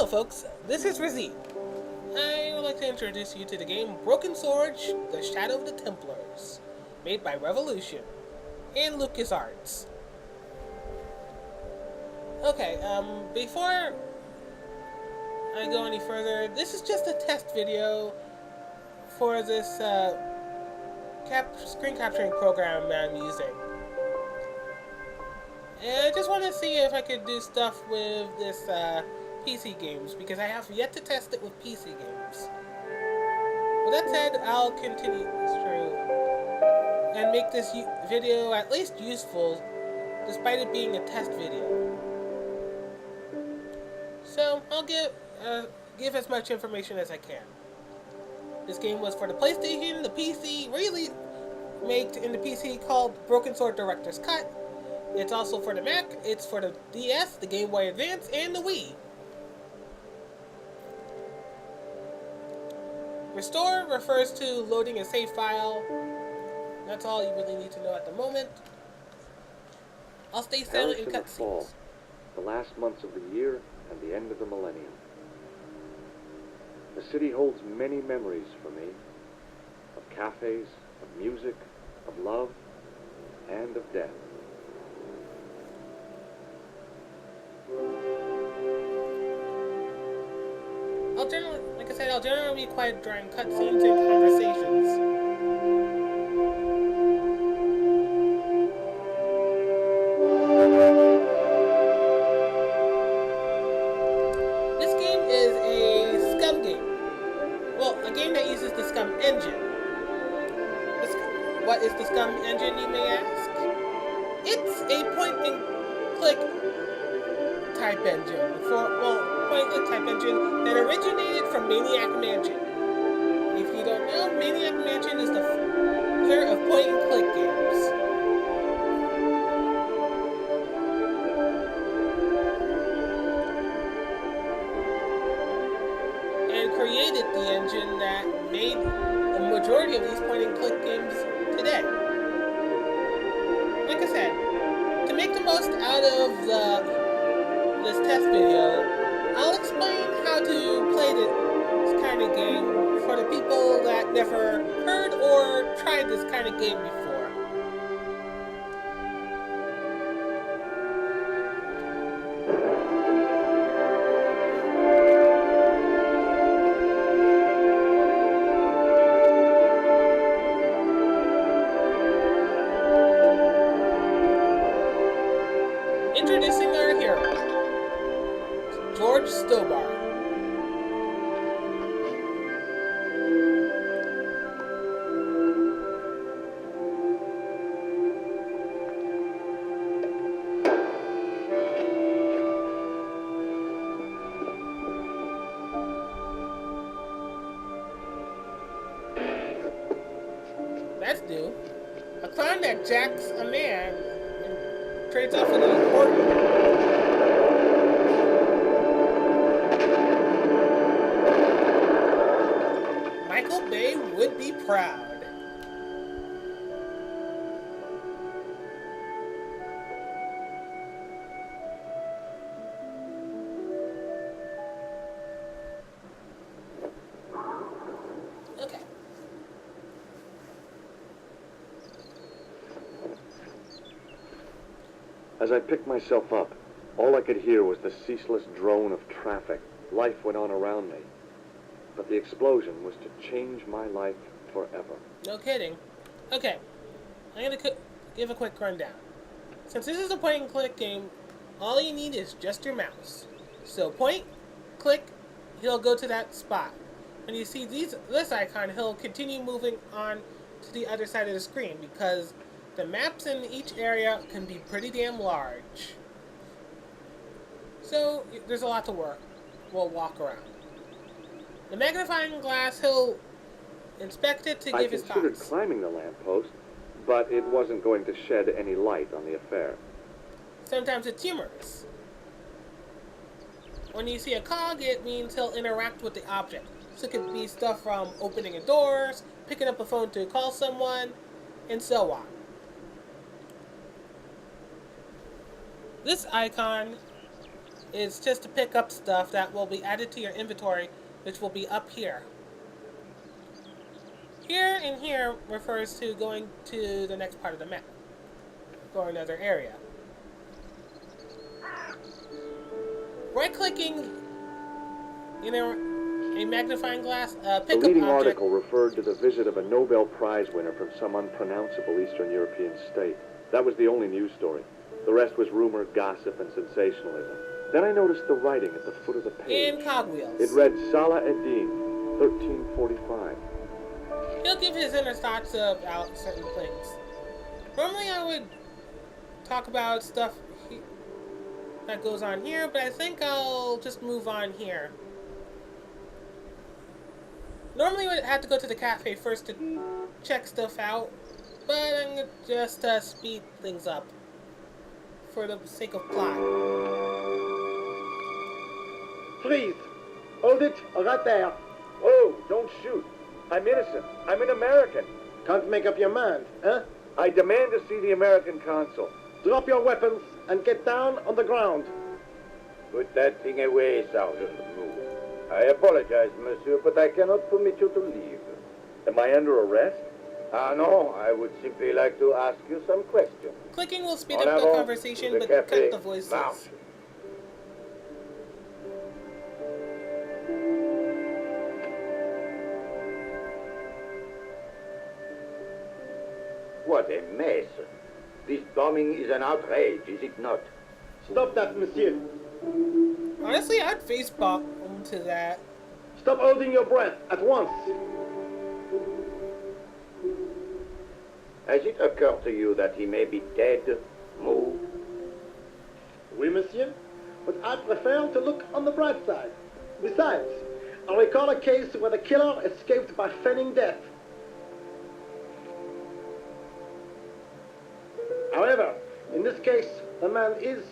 Hello folks, this is Razid. I would like to introduce you to the game Broken Sword, The Shadow of the Templars, made by Revolution and LucasArts. Okay, before I go any further, this is just a test video for this screen capturing program I'm using. And I just want to see if I could do stuff with this PC games, because I have yet to test it with PC games. With that said, I'll continue through and make this video at least useful, despite it being a test video. So I'll give as much information as I can. This game was for the PlayStation, the PC, really made in the PC called Broken Sword Director's Cut. It's also for the Mac, it's for the DS, the Game Boy Advance, and the Wii. Restore refers to loading a save file. That's all you really need to know at the moment. I'll stay silent in cutscenes. The last months of the year and the end of the millennium. The city holds many memories for me. Of cafes, of music, of love, and of death. I'll generally be quiet during cutscenes and conversations. This game is a Scum game. Well, a game that uses the Scum engine. What is the Scum engine, you may ask? It's a point-and-click type engine point-and-click type engine that originated from Maniac Mansion. If you don't know, Maniac Mansion is the father of point-and-click games. And created the engine that made the majority of these point-and-click games today. Like I said, to make the most out of this test video, I'll explain how to play this kind of game for the people that never heard or tried this kind of game before. Introducing our hero, George Stobar. That's new. A clown that jacks a man and trades off with an accordion. They would be proud. Okay. As I picked myself up, all I could hear was the ceaseless drone of traffic. Life went on around me. But the explosion was to change my life forever. No kidding. Okay, I'm going to give a quick rundown. Since this is a point-and-click game, all you need is just your mouse. So point, click, he'll go to that spot. When you see this icon, he'll continue moving on to the other side of the screen, because the maps in each area can be pretty damn large. So there's a lot to we'll walk around. The magnifying glass, he'll inspect it to give his thoughts. I considered climbing the lamppost, but it wasn't going to shed any light on the affair. Sometimes it's humorous. When you see a cog, it means he'll interact with the object. So it could be stuff from opening a door, picking up a phone to call someone, and so on. This icon is just to pick up stuff that will be added to your inventory, which will be up here. Here and here refers to going to the next part of the map, or another area. Right-clicking, a magnifying glass, The pick leading up object. article referred to the visit of a Nobel Prize winner from some unpronounceable Eastern European state. That was the only news story. The rest was rumor, gossip, and sensationalism. Then I noticed the writing at the foot of the page. And cogwheels. It read Salah Eddin, 1345. He'll give his inner thoughts about certain things. Normally I would talk about stuff that goes on here, but I think I'll just move on here. Normally I would have to go to the cafe first to check stuff out, but I'm going to just speed things up for the sake of plot. Freeze! Hold it, right there. Oh, don't shoot. I'm innocent. I'm an American. Can't make up your mind, huh? I demand to see the American consul. Drop your weapons and get down on the ground. Put that thing away, Sergeant. I apologize, monsieur, but I cannot permit you to leave. Am I under arrest? Ah, no, I would simply like to ask you some questions. Clicking will speed En up the avant, conversation, the but café. cut the voices. Marche. What a mess. This bombing is an outrage, is it not? Stop that, monsieur. Honestly, I'd face bomb to that. Stop holding your breath at once. Has it occurred to you that he may be dead? Move. Oui, monsieur. But I prefer to look on the bright side. Besides, I recall a case where the killer escaped by feigning death. However, in this case, the man is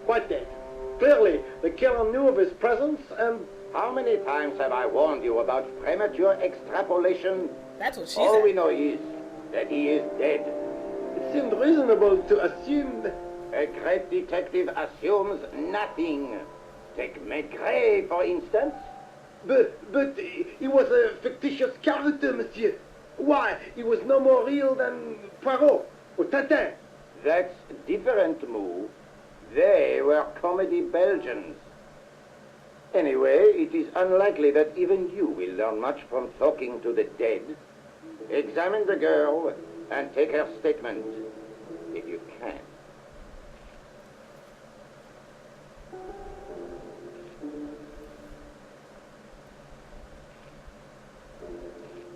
quite dead. Clearly, the killer knew of his presence and... How many times have I warned you about premature extrapolation? That's what she All said. we know is that he is dead. It seemed reasonable to assume... A great detective assumes nothing. Take Maigret, for instance. But he was a fictitious character, monsieur. Why, he was no more real than Poirot or Tintin. That's different, Moo. They were comedy Belgians. Anyway, it is unlikely that even you will learn much from talking to the dead. Examine the girl and take her statement, if you can.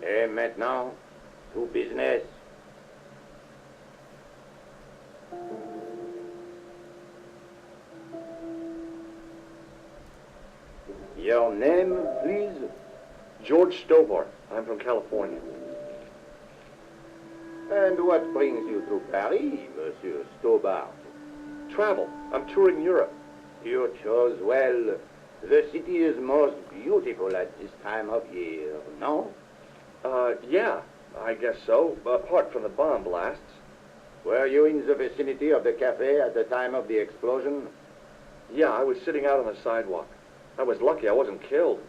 Et maintenant, to business. Your name, please? George Stobart. I'm from California. And what brings you to Paris, Monsieur Stobart? Travel. I'm touring Europe. You chose well. The city is most beautiful at this time of year, no? Yeah, I guess so, apart from the bomb blasts. Were you in the vicinity of the cafe at the time of the explosion? Yeah, I was sitting out on the sidewalk. I was lucky I wasn't killed.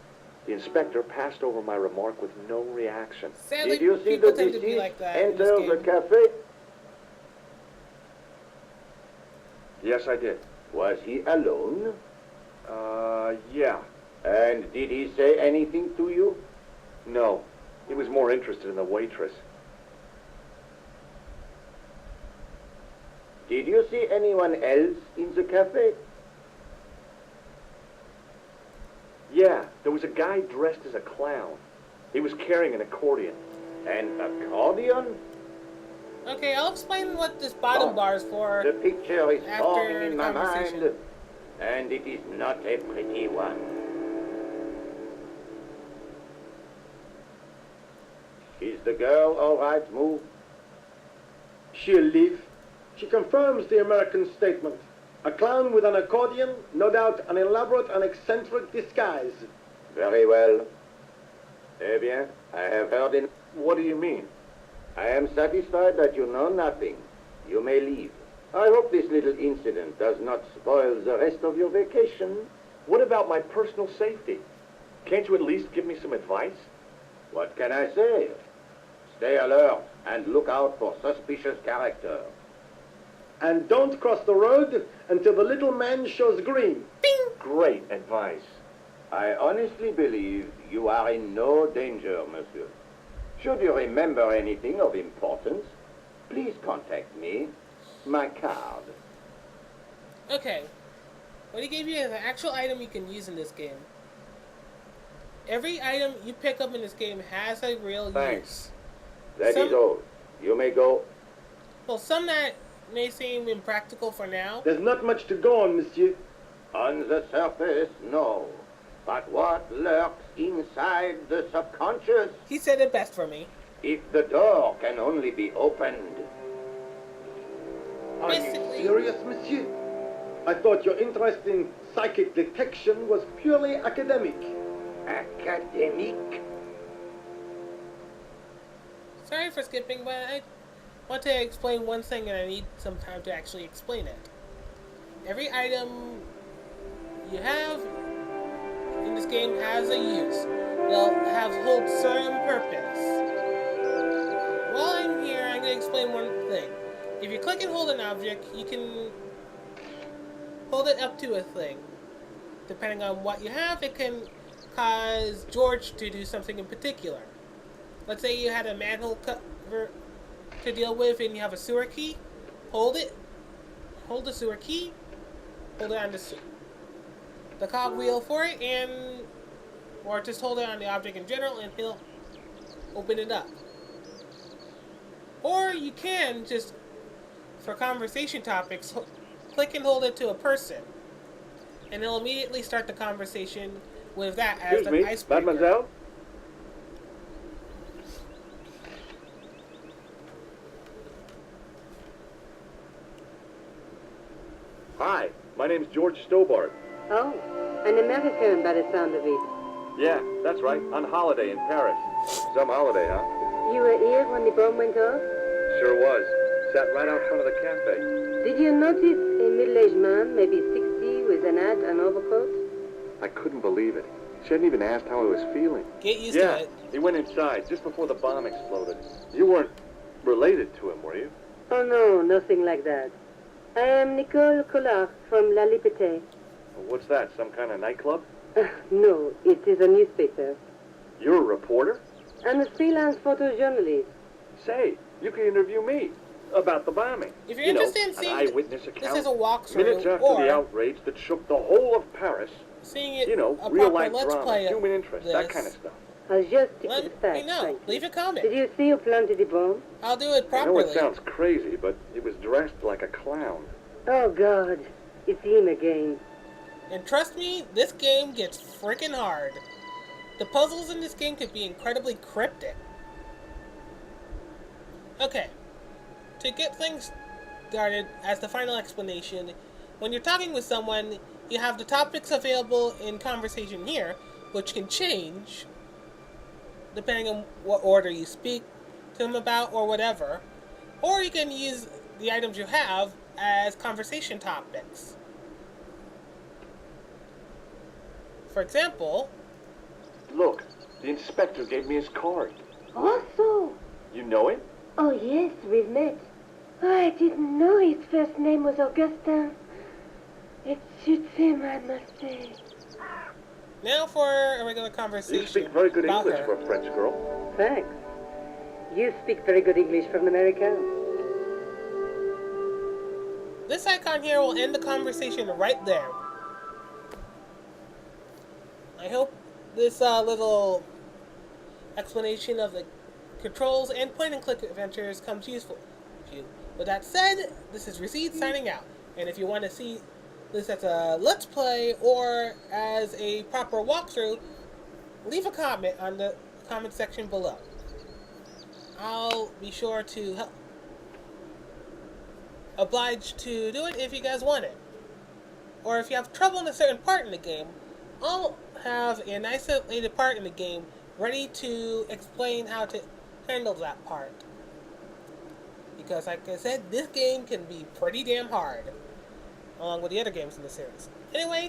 The inspector passed over my remark with no reaction. Sadly, Did you see people the tend to be deceased like that in enter this the game. cafe? Yes, I did. Was he alone? Yeah. And did he say anything to you? No. He was more interested in the waitress. Did you see anyone else in the cafe? Yeah, there was a guy dressed as a clown. He was carrying an accordion. An accordion? Okay, I'll explain what this bottom bar is for. The picture is After forming in the my conversation. mind, and it is not a pretty one. Is the girl all right, Moo? She'll live. She confirms the American statement. A clown with an accordion, no doubt an elaborate and eccentric disguise. Very well. Eh bien, I have heard What do you mean? I am satisfied that you know nothing. You may leave. I hope this little incident does not spoil the rest of your vacation. What about my personal safety? Can't you at least give me some advice? What can I say? Stay alert and look out for suspicious character. And don't cross the road until the little man shows green. Great advice. I honestly believe you are in no danger, monsieur. Should you remember anything of importance, please contact me. My card. Okay. What he gave you is an actual item you can use in this game. Every item you pick up in this game has a real Thanks. use. That is all. You may go. Well, some that may seem impractical for now. There's not much to go on, monsieur. On the surface, no. But what lurks inside the subconscious? He said it best for me. If the door can only be opened. Are you Basically- serious, monsieur? I thought your interest in psychic detection was purely academic. Academic? Sorry for skipping, but I want to explain one thing and I need some time to actually explain it. Every item you have in this game has a use. They'll hold certain purpose. While I'm here, I'm going to explain one thing. If you click and hold an object, you can hold it up to a thing. Depending on what you have, it can cause George to do something in particular. Let's say you had a manhole cover to deal with and you have a sewer key. Hold it. Hold the sewer key. Hold it on the cogwheel for it, or just hold it on the object in general and he'll open it up. Or you can just, for conversation topics, click and hold it to a person. And it'll immediately start the conversation with that as Excuse an me, icebreaker. mademoiselle? Hi, my name's George Stobart. Oh, an American by the sound of it. Yeah, that's right, on holiday in Paris. Some holiday, huh? You were here when the bomb went off? Sure was. Sat right out front of the cafe. Did you notice a middle-aged man, maybe 60, with an hat and overcoat? I couldn't believe it. She hadn't even asked how I was feeling. Get used Yeah, to it. he went inside just before the bomb exploded. You weren't related to him, were you? Oh no, nothing like that. I am Nicole Collard from La Liberté. What's that, some kind of nightclub? No, it is a newspaper. You're a reporter? I'm a freelance photojournalist. Say, you can interview me about the bombing. If you're interested in seeing an eyewitness this account. as a walkthrough, Minutes after or the outrage that shook the whole of Paris. seeing it You know, a real proper life Let's drama, Play human interest, that kind of stuff. I'll just stick to the Let me facts, know. thank you. Leave a comment. Did you see who planted the bomb? I'll do it I know properly. it sounds crazy, but it was dressed like a clown. Oh God, it's him again. And trust me, this game gets freaking hard. The puzzles in this game could be incredibly cryptic. Okay, to get things started, as the final explanation, when you're talking with someone, you have the topics available in conversation here, which can change depending on what order you speak to them about or whatever. Or you can use the items you have as conversation topics. For example, Look, the inspector gave me his card. Also, You know him? oh yes, we've met. I didn't know his first name was Augustin. It suits him, I must say. now for a regular conversation. You speak very good about English her. for a French girl. Thanks. You speak very good English for an American. This icon here will end the conversation right there. I hope this little explanation of the controls and point-and-click adventures comes useful to you. With that said, this is Recede signing out. And if you want to see this as a Let's Play or as a proper walkthrough, leave a comment on the comment section below. I'll be sure to help obliged to do it if you guys want it. Or if you have trouble in a certain part in the game, I'll have an isolated part in the game ready to explain how to handle that part. because, like I said, this game can be pretty damn hard, along with the other games in the series. Anyway,